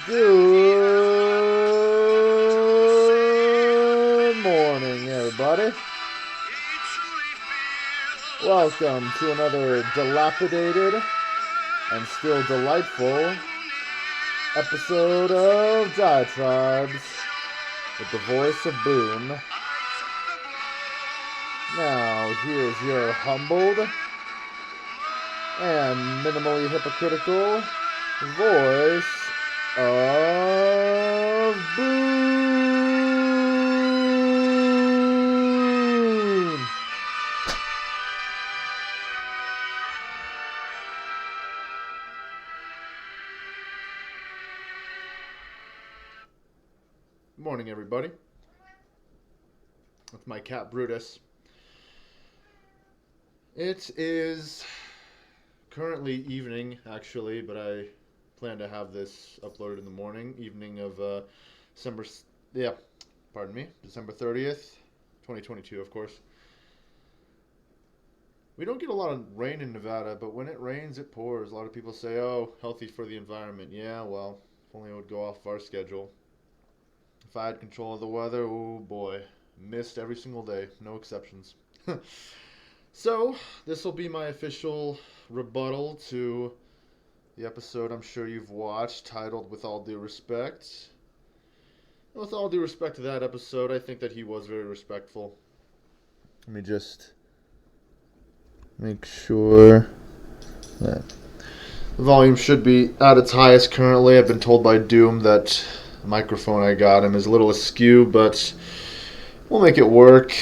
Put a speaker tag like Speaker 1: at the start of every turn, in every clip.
Speaker 1: Good morning, everybody. Welcome to another dilapidated and still delightful episode of Diatribes with the voice of Boone. Now, here's your humbled and minimally hypocritical voice of Boone. Good morning, everybody. With my cat Brutus. It is currently evening, actually, but I plan to have this uploaded in the morning, evening of December, December 30th, 2022, of course. We don't get a lot of rain in Nevada, but when it rains, it pours. A lot of people say, oh, healthy for the environment. Yeah, well, if only it would go off our schedule. If I had control of the weather, oh boy, missed every single day, no exceptions. So, this will be my official rebuttal to the episode I'm sure you've watched titled With All Due Respect. And with all due respect to that episode, I think that he was very respectful. Let me just make sure that the volume should be at its highest currently. I've been told by Doom that the microphone I got him is a little askew, but we'll make it work.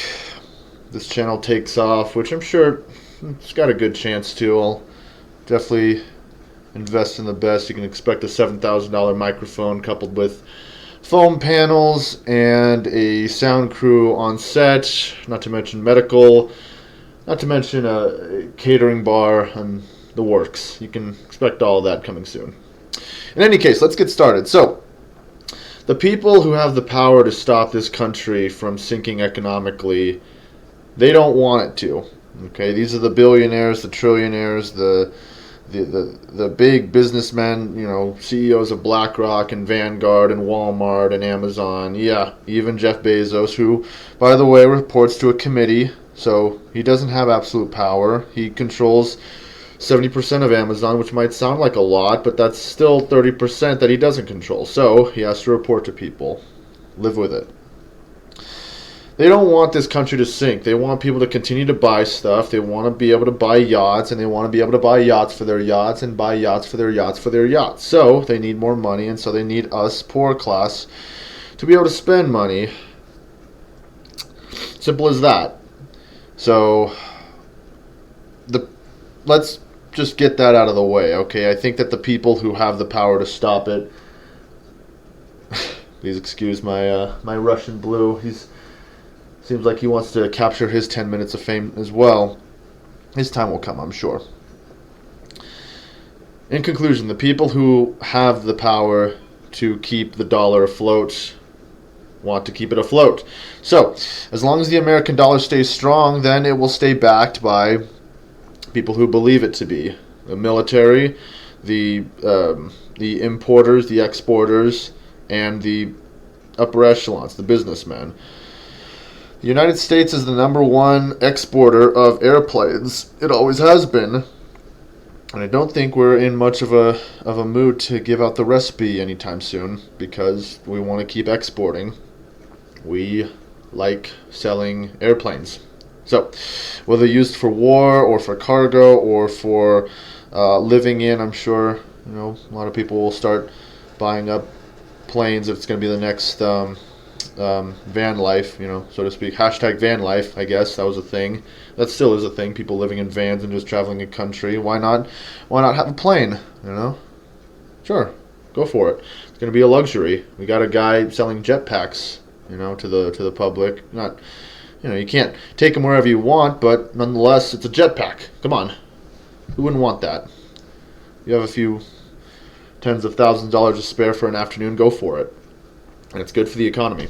Speaker 1: This channel takes off, which I'm sure it's got a good chance to. I'll definitely invest in the best. You can expect a $7,000 microphone coupled with foam panels and a sound crew on set, not to mention medical, not to mention a catering bar and the works. You can expect all of that coming soon. In any case, let's get started. So, the people who have the power to stop this country from sinking economically, they don't want it to. Okay, these are the billionaires, the trillionaires, the big businessmen, CEOs of BlackRock and Vanguard and Walmart and Amazon. Yeah, even Jeff Bezos, who, by the way, reports to a committee, so he doesn't have absolute power. He controls 70% of Amazon, which might sound like a lot, but that's still 30% that he doesn't control. So he has to report to people. Live with it. They don't want this country to sink. They want people to continue to buy stuff. They want to be able to buy yachts, and they want to be able to buy yachts for their yachts and buy yachts for their yachts for their yachts. So they need more money, and so they need us, poor class, to be able to spend money. Simple as that. So let's just get that out of the way, okay? I think that the people who have the power to stop it. Please excuse my Russian blue. Seems like he wants to capture his 10 minutes of fame as well. His time will come, I'm sure. In conclusion, the people who have the power to keep the dollar afloat want to keep it afloat. So, as long as the American dollar stays strong, then it will stay backed by people who believe it to be. The military, the importers, the exporters, and the upper echelons, the businessmen. The United States is the number one exporter of airplanes. It always has been. And I don't think we're in much of a mood to give out the recipe anytime soon because we want to keep exporting. We like selling airplanes. So, whether used for war or for cargo or for living in, I'm sure, a lot of people will start buying up planes if it's going to be the next van life, so to speak. Hashtag van life, I guess that was a thing. That still is a thing. People living in vans and just traveling a country. Why not? Why not have a plane? Sure, go for it. It's going to be a luxury. We got a guy selling jetpacks, to the public. Not, you can't take them wherever you want, but nonetheless, it's a jetpack. Come on, who wouldn't want that? You have a few tens of thousands of dollars to spare for an afternoon. Go for it, and it's good for the economy.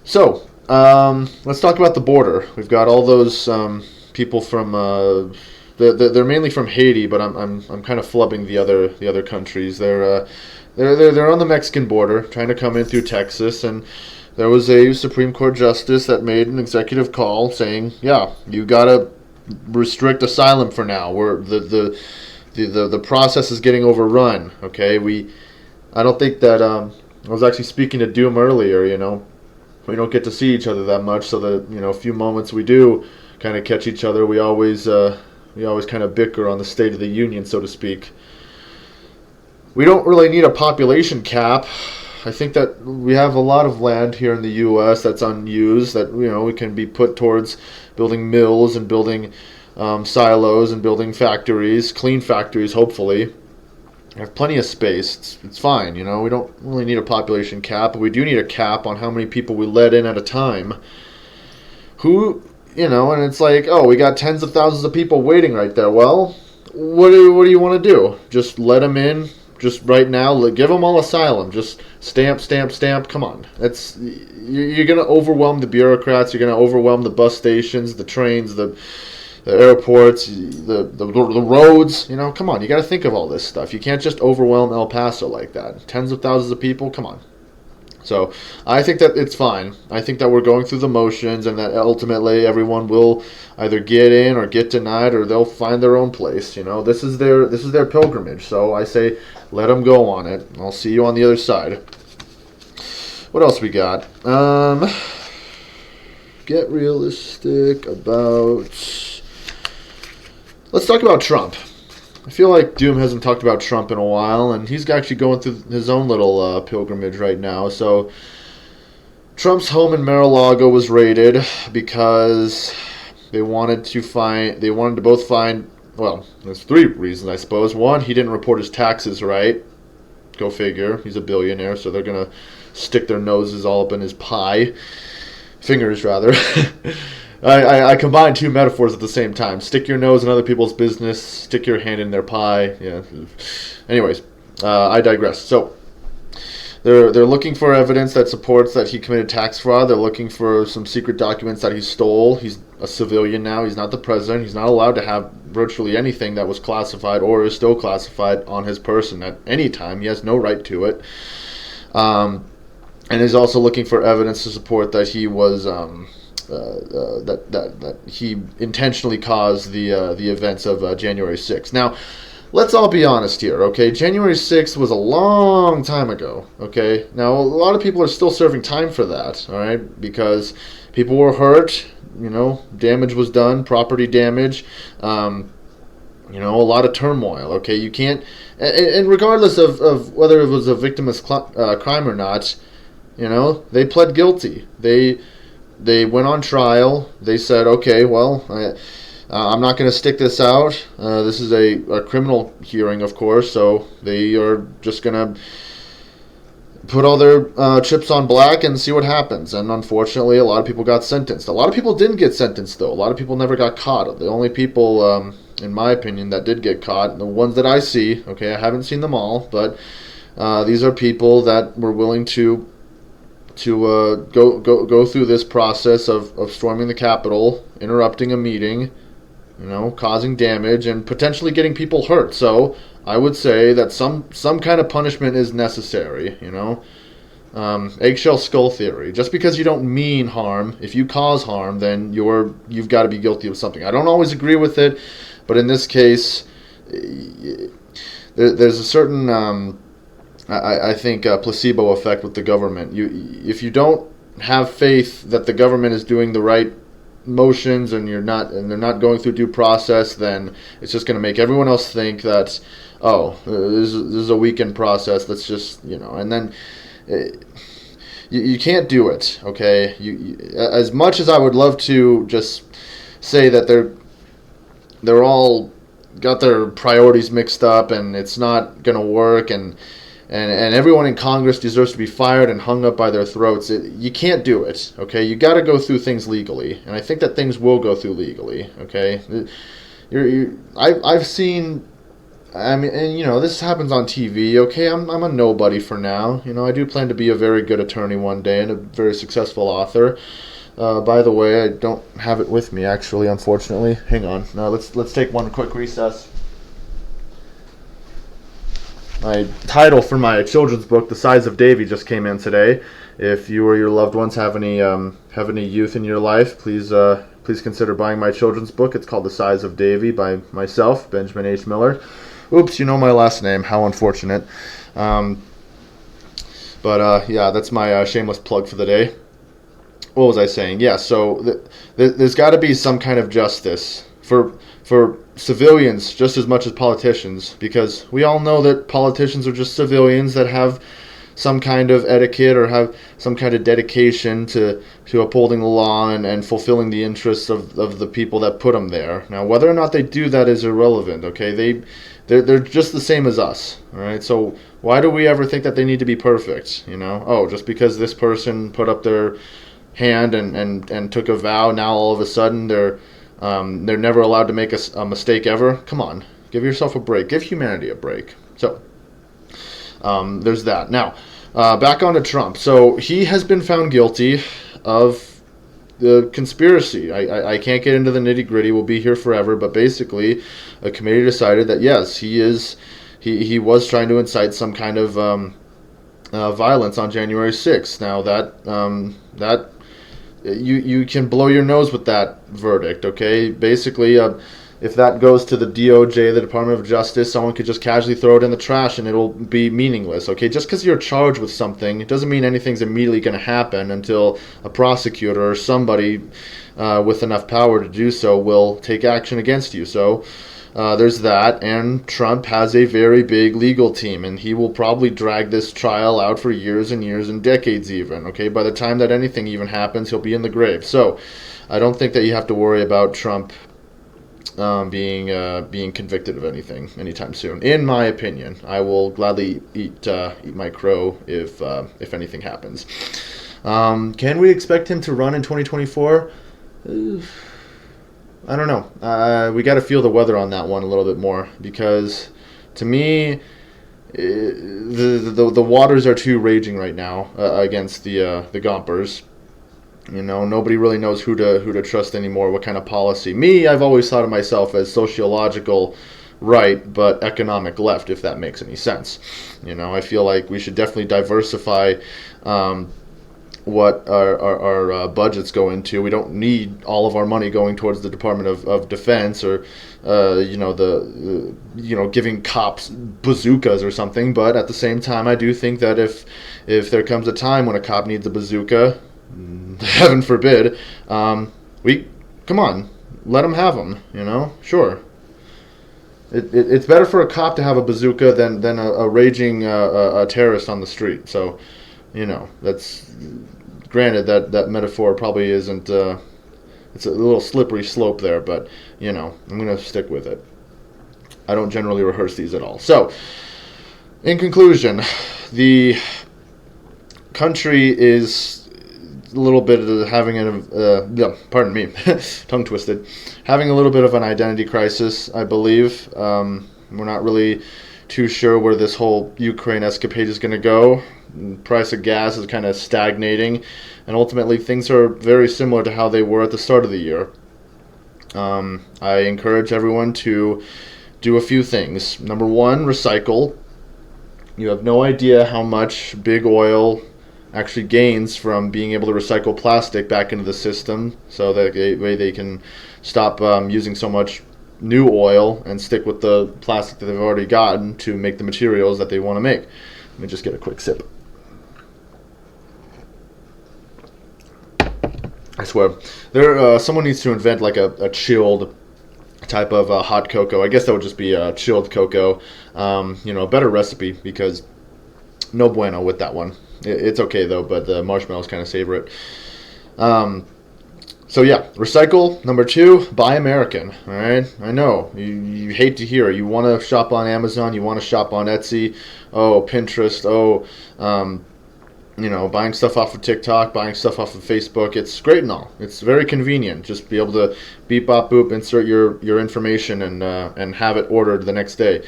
Speaker 1: So, let's talk about the border. We've got all those people from they're mainly from Haiti, but I'm kind of flubbing the other countries. They're on the Mexican border, trying to come in through Texas, and there was a Supreme Court justice that made an executive call saying, yeah, you gotta restrict asylum for now. The process is getting overrun. Okay, I don't think that I was actually speaking to Doom earlier. We don't get to see each other that much, so that a few moments we do kind of catch each other, we always kind of bicker on the State of the Union, so to speak. We don't really need a population cap. I think that we have a lot of land here in the U.S. that's unused that we can be put towards building mills and building silos and building factories, clean factories, hopefully. We have plenty of space. It's fine, We don't really need a population cap, but we do need a cap on how many people we let in at a time. And it's like, oh, we got tens of thousands of people waiting right there. Well, what do you want to do? Just let them in? Just right now, give them all asylum. Just stamp. Come on, you're gonna overwhelm the bureaucrats. You're gonna overwhelm the bus stations, the trains, the airports, the roads. Come on, you got to think of all this stuff. You can't just overwhelm El Paso like that. Tens of thousands of people. Come on. So I think that it's fine. I think that we're going through the motions, and that ultimately everyone will either get in or get denied, or they'll find their own place. This is their pilgrimage. So I say, let them go on it. I'll see you on the other side. What else we got? Get realistic about. Let's talk about Trump. I feel like Doom hasn't talked about Trump in a while, and he's actually going through his own little pilgrimage right now. So, Trump's home in Mar-a-Lago was raided because they wanted to both find. Well, there's three reasons, I suppose. One, he didn't report his taxes right. Go figure. He's a billionaire, so they're gonna stick their noses all up in his pie. Fingers, rather. I combine two metaphors at the same time. Stick your nose in other people's business. Stick your hand in their pie. Yeah. Anyways, I digress. So they're looking for evidence that supports that he committed tax fraud. They're looking for some secret documents that he stole. He's a civilian now. He's not the president. He's not allowed to have virtually anything that was classified or is still classified on his person at any time. He has no right to it. And he's also looking for evidence to support that he was that he intentionally caused the events of January 6th. Now, let's all be honest here, okay? January 6th was a long time ago, okay? Now, a lot of people are still serving time for that, all right? Because people were hurt, damage was done, property damage, a lot of turmoil, okay? You can't, and regardless of whether it was a victimless crime or not, they pled guilty. They went on trial. They said, okay, well, I'm not going to stick this out. This is a criminal hearing, of course, so they are just going to put all their chips on black and see what happens. And unfortunately, a lot of people got sentenced. A lot of people didn't get sentenced, though. A lot of people never got caught. The only people, in my opinion, that did get caught, the ones that I see, okay, I haven't seen them all, but these are people that were willing to go through this process of storming the Capitol, interrupting a meeting, causing damage, and potentially getting people hurt. So I would say that some kind of punishment is necessary, eggshell skull theory. Just because you don't mean harm, if you cause harm, then you've got to be guilty of something. I don't always agree with it, but in this case, there's a certain I think placebo effect with the government. If you don't have faith that the government is doing the right motions and they're not going through due process, then it's just going to make everyone else think that, oh, this is a weekend process. Let's just and then you can't do it. Okay, as much as I would love to just say that they're all got their priorities mixed up and it's not going to work and everyone in Congress deserves to be fired and hung up by their throats. You can't do it, okay? You got to go through things legally, and I think that things will go through legally, okay? I've seen, and this happens on TV, okay? I'm a nobody for now. I do plan to be a very good attorney one day and a very successful author. By the way, I don't have it with me actually, unfortunately. Hang on. Let's take one quick recess. My title for my children's book, The Size of Davy, just came in today. If you or your loved ones have any youth in your life, please consider buying my children's book. It's called The Size of Davy by myself, Benjamin H. Miller. Oops, you know my last name. How unfortunate. Yeah, that's my shameless plug for the day. What was I saying? Yeah, so there's got to be some kind of justice for civilians just as much as politicians, because we all know that politicians are just civilians that have some kind of etiquette or have some kind of dedication to upholding the law and fulfilling the interests of the people that put them there. Now, whether or not they do that is irrelevant, okay? They're just the same as us, all right? So why do we ever think that they need to be perfect, you know? Oh, just because this person put up their hand and took a vow, now all of a sudden they're never allowed to make a mistake ever? Come on, give yourself a break. Give humanity a break. So there's that. Now, back on to Trump. So he has been found guilty of the conspiracy. I can't get into the nitty gritty. We'll be here forever. But basically, a committee decided that yes, he was trying to incite some kind of violence on January 6th. Now that you can blow your nose with that verdict, okay? Basically, if that goes to the DOJ, the Department of Justice, someone could just casually throw it in the trash and it'll be meaningless, okay? Just because you're charged with something, it doesn't mean anything's immediately going to happen until a prosecutor or somebody with enough power to do so will take action against you. So there's that, and Trump has a very big legal team, and he will probably drag this trial out for years and years and decades even, okay? By the time that anything even happens, he'll be in the grave. So I don't think that you have to worry about Trump being convicted of anything anytime soon. In my opinion, I will gladly eat my crow if anything happens. Can we expect him to run in 2024? I don't know. We got to feel the weather on that one a little bit more, because to me, the waters are too raging right now against the Gompers. You know, nobody really knows who to trust anymore. What kind of policy? Me, I've always thought of myself as sociological right, but economic left, if that makes any sense. You know, I feel like we should definitely diversify what our budgets go into. We don't need all of our money going towards the Department of Defense or giving cops bazookas or something. But at the same time, I do think that if there comes a time when a cop needs a bazooka, heaven forbid, come on, let them have them. You know, sure. It's better for a cop to have a bazooka than a raging a terrorist on the street. So, you know, that's granted that metaphor probably isn't. It's a little slippery slope there, but you know, I'm gonna stick with it. I don't generally rehearse these at all. So, in conclusion, the country is a little bit having pardon me, tongue twisted, having a little bit of an identity crisis, I believe. We're not really too sure where this whole Ukraine escapade is going to go. The price of gas is kind of stagnating, and ultimately things are very similar to how they were at the start of the year. I encourage everyone to do a few things. Number one, recycle. You have no idea how much big oil actually gains from being able to recycle plastic back into the system, so that they can stop using so much new oil and stick with the plastic that they've already gotten to make the materials that they want to make. Let me just get a quick sip. I swear, someone needs to invent like a chilled type of hot cocoa. I guess that would just be chilled cocoa. A better recipe, because no bueno with that one. It's okay though, but the marshmallows kind of savor it. So yeah, recycle. Number two, buy American. All right, I know you hate to hear it. You want to shop on Amazon, you want to shop on Etsy, Pinterest, buying stuff off of TikTok, buying stuff off of Facebook. It's great and all. It's very convenient. Just be able to beep, bop, boop, insert your information and have it ordered the next day.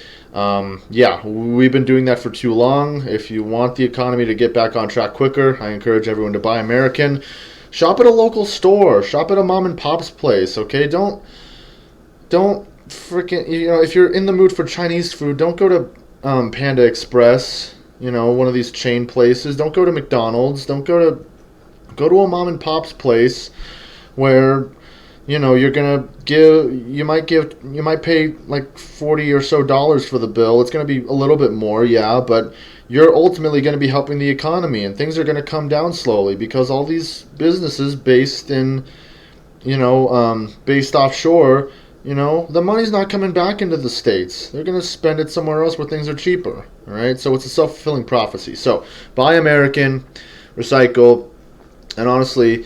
Speaker 1: We've been doing that for too long. If you want the economy to get back on track quicker, I encourage everyone to buy American. Shop at a local store. Shop at a mom and pop's place. Okay, don't freaking, if you're in the mood for Chinese food, don't go to Panda Express. One of these chain places. Don't go to McDonald's. Don't go to a mom and pop's place where you're gonna you might pay like $40 or so for the bill. It's gonna be a little bit more, yeah, but you're ultimately going to be helping the economy, and things are going to come down slowly because all these businesses based offshore, the money's not coming back into the States. They're going to spend it somewhere else where things are cheaper. All right, so it's a self-fulfilling prophecy. So buy American, recycle, and honestly,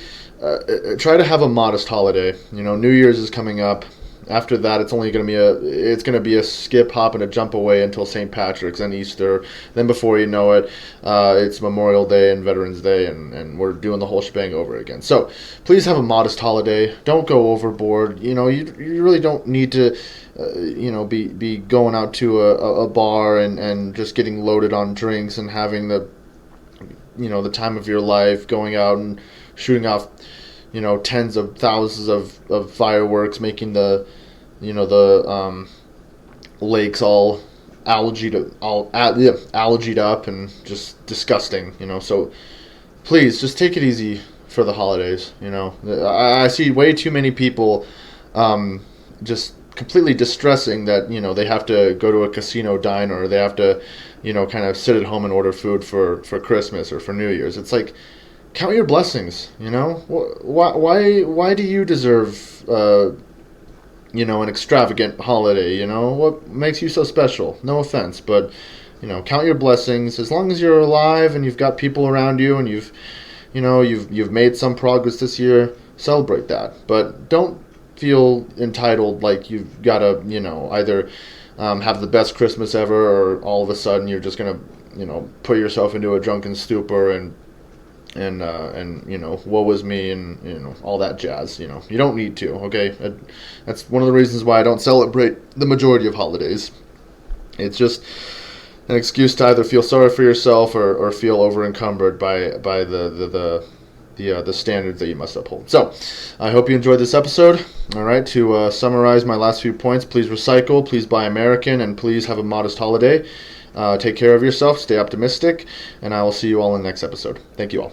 Speaker 1: try to have a modest holiday. New Year's is coming up. After that, it's going to be a skip, hop, and a jump away until St. Patrick's and Easter. Then before you know it, it's Memorial Day and Veterans Day, and we're doing the whole shebang over again. So please have a modest holiday. Don't go overboard. You really don't need to, be going out to a bar and just getting loaded on drinks and having the time of your life, going out and shooting off tens of thousands of fireworks, making the lakes all algaed up and just disgusting. So please just take it easy for the holidays. I see way too many people just completely distressing that they have to go to a casino diner, or they have to kind of sit at home and order food for Christmas or for New Year's. It's like, count your blessings. Why do you deserve an extravagant holiday? What makes you so special? No offense, but count your blessings. As long as you're alive and you've got people around you and you've made some progress this year, celebrate that. But don't feel entitled like you've got to either have the best Christmas ever, or all of a sudden you're just gonna put yourself into a drunken stupor and woe is me, and all that jazz. You don't need to. Okay, that's one of the reasons why I don't celebrate the majority of holidays. It's just an excuse to either feel sorry for yourself or feel over encumbered by the standards that you must uphold. So I hope you enjoyed this episode. All right, to summarize my last few points: please recycle, please buy American, and please have a modest holiday. Take care of yourself, stay optimistic, and I will see you all in the next episode. Thank you all.